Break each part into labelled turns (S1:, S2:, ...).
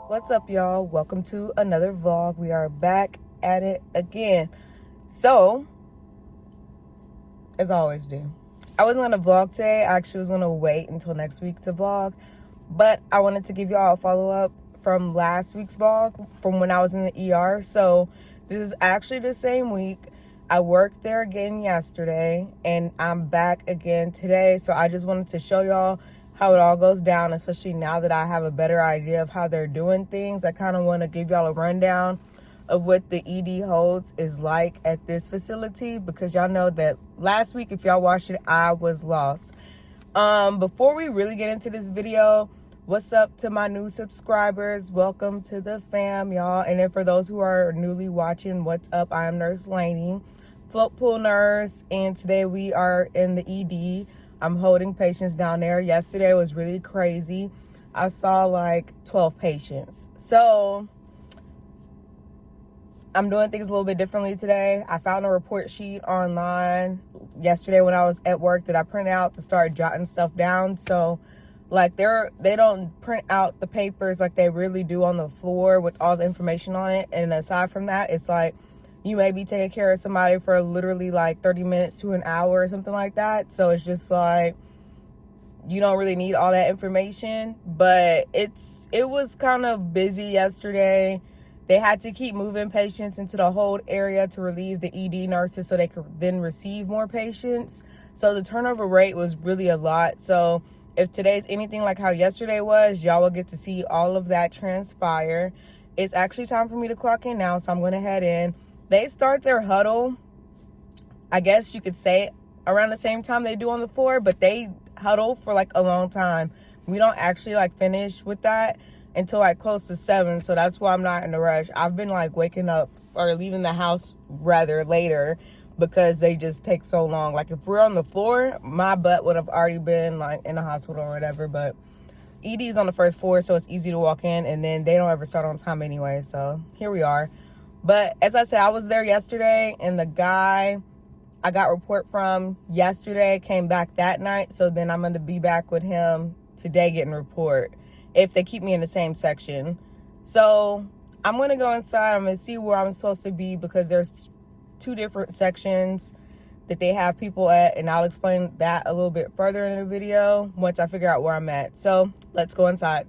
S1: What's up, y'all? Welcome to another vlog. We are back at it again. So, as I always do, I wasn't gonna vlog today. I actually was gonna wait until next week to vlog, but I wanted to give y'all a follow-up from last week's vlog from when I was in the ER. So this is actually the same week. I worked there again yesterday and I'm back again today. So I just wanted to show y'all how it all goes down, especially now that I have a better idea of how they're doing things. I kind of want to give y'all a rundown of what the ED holds is like at this facility, because y'all know that last week, if y'all watched it, I was lost. Before we really get into this video, what's up to my new subscribers? Welcome to the fam, y'all. And then for those who are newly watching, what's up? I am Nurse Lainey, float pool nurse, and today we are in the ED. I'm holding patients down there. Yesterday was really crazy. I saw like 12 patients. So I'm doing things a little bit differently today. I found a report sheet online yesterday when I was at work that I printed out to start jotting stuff down. So like they don't print out the papers like they really do on the floor with all the information on it. And aside from that, it's like you may be taking care of somebody for literally like 30 minutes to an hour or something like that. So it's just like you don't really need all that information. But it was kind of busy yesterday. They had to keep moving patients into the hold area to relieve the ED nurses so they could then receive more patients. So the turnover rate was really a lot. So if today's anything like how yesterday was, y'all will get to see all of that transpire. It's actually time for me to clock in now, so I'm going to head in. They start their huddle, I guess you could say, around the same time they do on the floor, but they huddle for like a long time. We don't actually like finish with that until like close to 7, so that's why I'm not in a rush. I've been like waking up or leaving the house rather later because they just take so long. Like if we're on the floor, my butt would have already been like in the hospital or whatever, but ED is on the first floor, so it's easy to walk in, and then they don't ever start on time anyway, so here we are. But as I said, I was there yesterday, and the guy I got report from yesterday came back that night, so then I'm going to be back with him today getting report if they keep me in the same section. So I'm going to go inside. I'm going to see where I'm supposed to be because there's 2 different sections that they have people at, and I'll explain that a little bit further in the video once I figure out where I'm at. So let's go inside.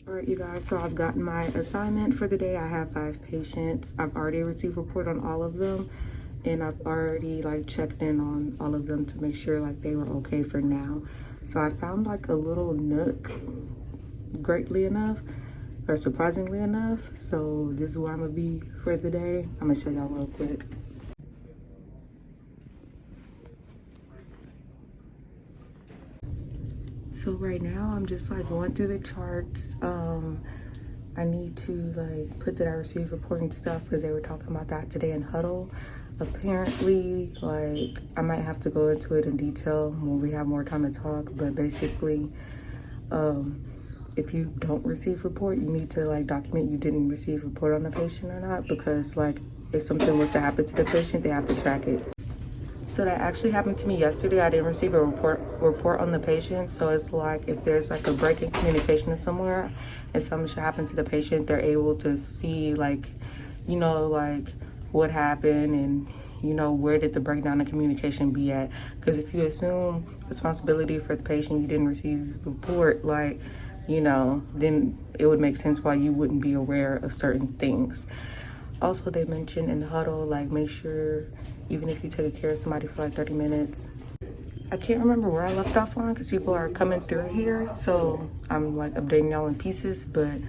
S1: All right, you guys, so I've gotten my assignment for the day. I have 5 patients. I've already received a report on all of them, and I've already like checked in on all of them to make sure like they were okay for now. So I found like a little nook, greatly enough, or surprisingly enough. So this is where I'm gonna be for the day. I'm gonna show y'all real quick. So right now I'm just like going through the charts. I need to like put that I received report and stuff because they were talking about that today in huddle. Apparently, like I might have to go into it in detail when we have more time to talk, but basically if you don't receive report, you need to like document you didn't receive report on the patient or not, because like if something was to happen to the patient, they have to track it. So that actually happened to me yesterday. I didn't receive a report on the patient. So it's like if there's like a break in communication somewhere and something should happen to the patient, they're able to see like, you know, like what happened and, you know, where did the breakdown in communication be at? Because if you assume responsibility for the patient, you didn't receive the report, like, you know, then it would make sense why you wouldn't be aware of certain things. Also, they mentioned in the huddle, like make sure even if you take care of somebody for like 30 minutes. I can't remember where I left off on because people are coming through here. So I'm like updating y'all in pieces, but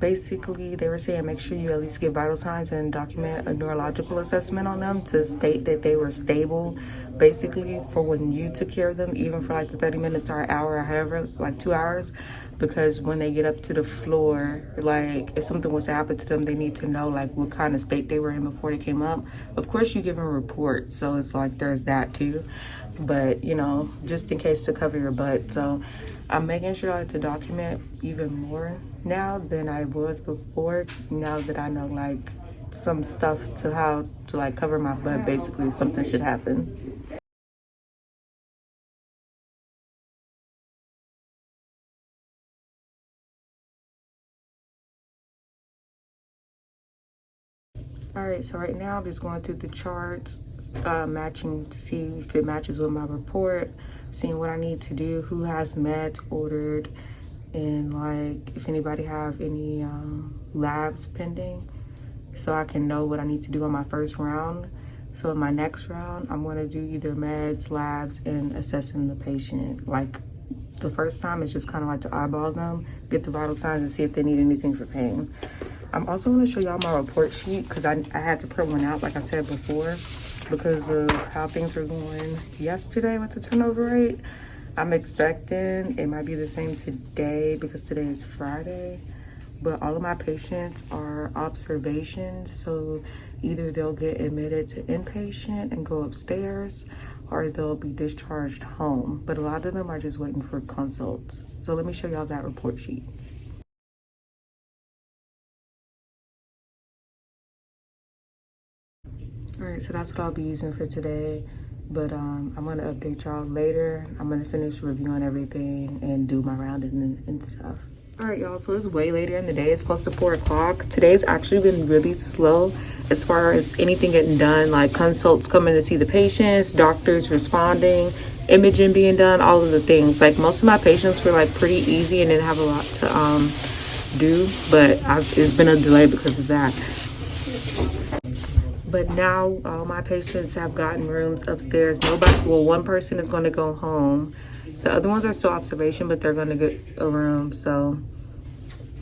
S1: basically they were saying make sure you at least get vital signs and document a neurological assessment on them to state that they were stable, basically for when you took care of them, even for like the 30 minutes or an hour or however, like 2 hours. Because when they get up to the floor, like if something was to happen to them, they need to know like what kind of state they were in before they came up. Of course you give them a report, so it's like there's that too, but you know, just in case to cover your butt. So I'm making sure I have to document even more now than I was before, now that I know like some stuff to how to like cover my butt basically if something should happen. All right, so right now I'm just going through the charts, matching to see if it matches with my report, seeing what I need to do, who has meds ordered, and like if anybody have any labs pending, so I can know what I need to do on my first round. So in my next round, I'm gonna do either meds, labs, and assessing the patient. Like the first time, it's just kind of like to eyeball them, get the vital signs, and see if they need anything for pain. I'm also going to show y'all my report sheet because I had to print one out, like I said before, because of how things were going yesterday with the turnover rate. I'm expecting it might be the same today because today is Friday, but all of my patients are observations, so either they'll get admitted to inpatient and go upstairs, or they'll be discharged home, but a lot of them are just waiting for consults. So let me show y'all that report sheet. All right, so that's what I'll be using for today, but I'm gonna update y'all later. I'm gonna finish reviewing everything and do my round and stuff. All right, y'all, so it's way later in the day. It's close to 4 o'clock. Today's actually been really slow as far as anything getting done, like consults coming to see the patients, doctors responding, imaging being done, all of the things. Like most of my patients were like pretty easy and didn't have a lot to do, but it's been a delay because of that. But now all my patients have gotten rooms upstairs. One person is going to go home. The other ones are still observation, but they're going to get a room. So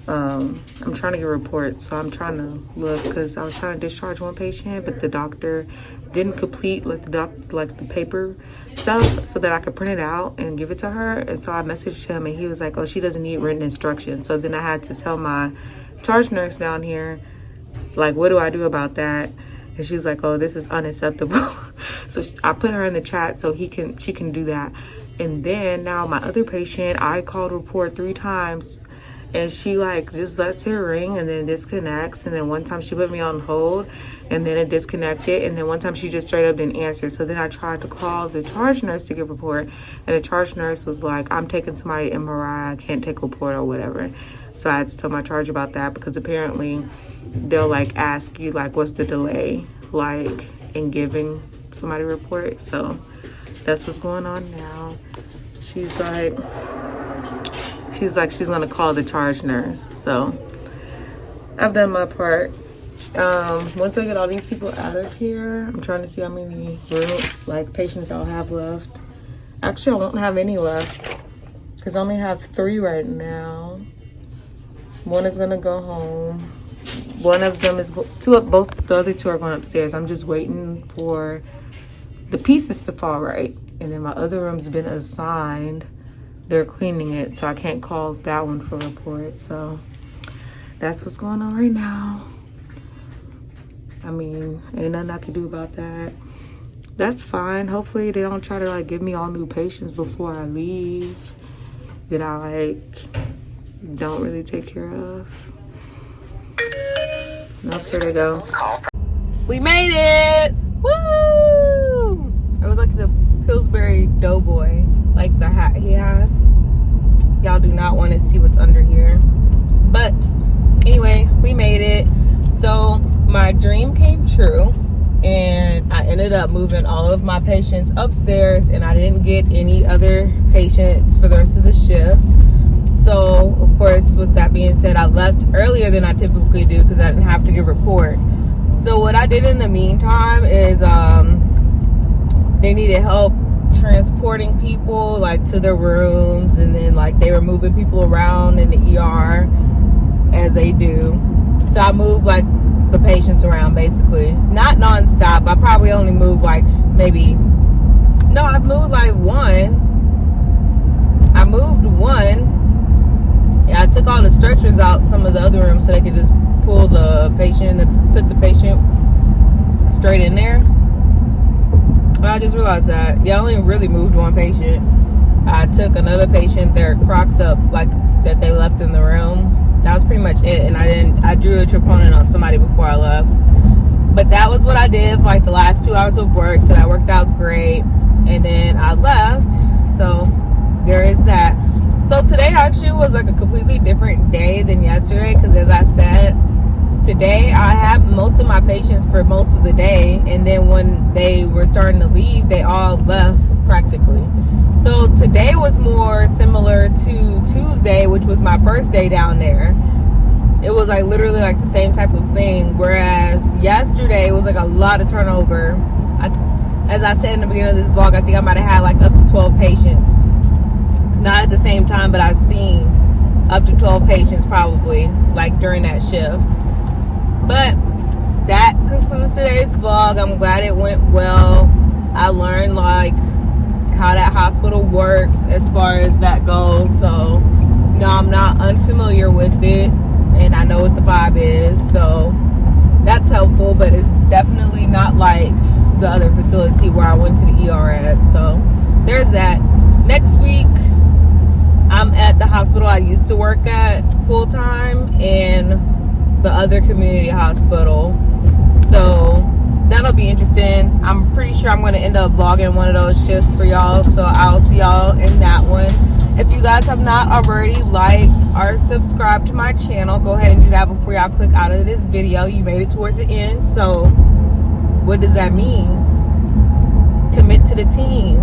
S1: I'm trying to get a report. So I'm trying to look because I was trying to discharge one patient, but the doctor didn't complete the paper stuff so that I could print it out and give it to her. And so I messaged him and he was like, oh, she doesn't need written instructions. So then I had to tell my charge nurse down here, like, what do I do about that? And she's like, oh, this is unacceptable. So I put her in the chat so she can do that. And then now my other patient, I called report 3 times and she like just lets it ring and then disconnects. And then one time she put me on hold and then it disconnected. And then one time she just straight up didn't answer. So then I tried to call the charge nurse to give a report. And the charge nurse was like, I'm taking somebody MRI, I can't take a report or whatever. So I had to tell my charge about that because apparently they'll like ask you like what's the delay like in giving somebody a report. So that's what's going on now. She's gonna call the charge nurse. So I've done my part. Once I get all these people out of here, I'm trying to see how many patients I'll have left. Actually, I won't have any left because I only have 3 right now. One is gonna go home. One of them is the other 2 are going upstairs. I'm just waiting for the pieces to fall right. And then my other room's been assigned. They're cleaning it, so I can't call that one for a report. So that's what's going on right now. I mean, ain't nothing I can do about that. That's fine. Hopefully they don't try to like give me all new patients before I leave that I like don't really take care of. Nope, here they go. We made it! Woo! I look like the Pillsbury Doughboy, like the hat he has. Y'all do not want to see what's under here. But anyway, we made it. So my dream came true and I ended up moving all of my patients upstairs and I didn't get any other patients for the rest of the shift. So, of course, with that being said, I left earlier than I typically do because I didn't have to give a report. So what I did in the meantime is they needed help transporting people like to their rooms, and then like they were moving people around in the ER. as they do. So I move like the patients around basically. Not nonstop. I probably only move like maybe, no, I've moved like one. I moved one. I took all the stretchers out some of the other rooms so they could just pull the patient and put the patient straight in there. But I just realized that, yeah, I only really moved one patient. I took another patient, their Crocs up, like that they left in the room. That was pretty much it. And I drew a troponin on somebody before I left. But that was what I did for like the last 2 hours of work. So that worked out great. And then I left. So there is that. So today actually was like a completely different day than yesterday. Because as I said, today I had most of my patients for most of the day. And then when they were starting to leave, they all left practically. So today was more similar to Tuesday, which was my first day down there. It was like literally like the same type of thing. Whereas yesterday was like a lot of turnover. As I said in the beginning of this vlog, I think I might have had like up to 12 patients. Not at the same time, but I've seen up to 12 patients probably like during that shift. But that concludes today's vlog. I'm glad it went well. I learned like how that hospital works as far as that goes. So no, I'm not unfamiliar with it, and I know what the vibe is, so that's helpful. But it's definitely not like the other facility where I went to the ER at. So there's that. Next week I'm at the hospital I used to work at full-time and the other community hospital, so that'll be interesting. I'm pretty sure I'm going to end up vlogging one of those shifts for y'all, so I'll see y'all in that one. If you guys have not already liked or subscribed to my channel, go ahead and do that before y'all click out of this video. You made it towards the end, so what does that mean? Commit to the team.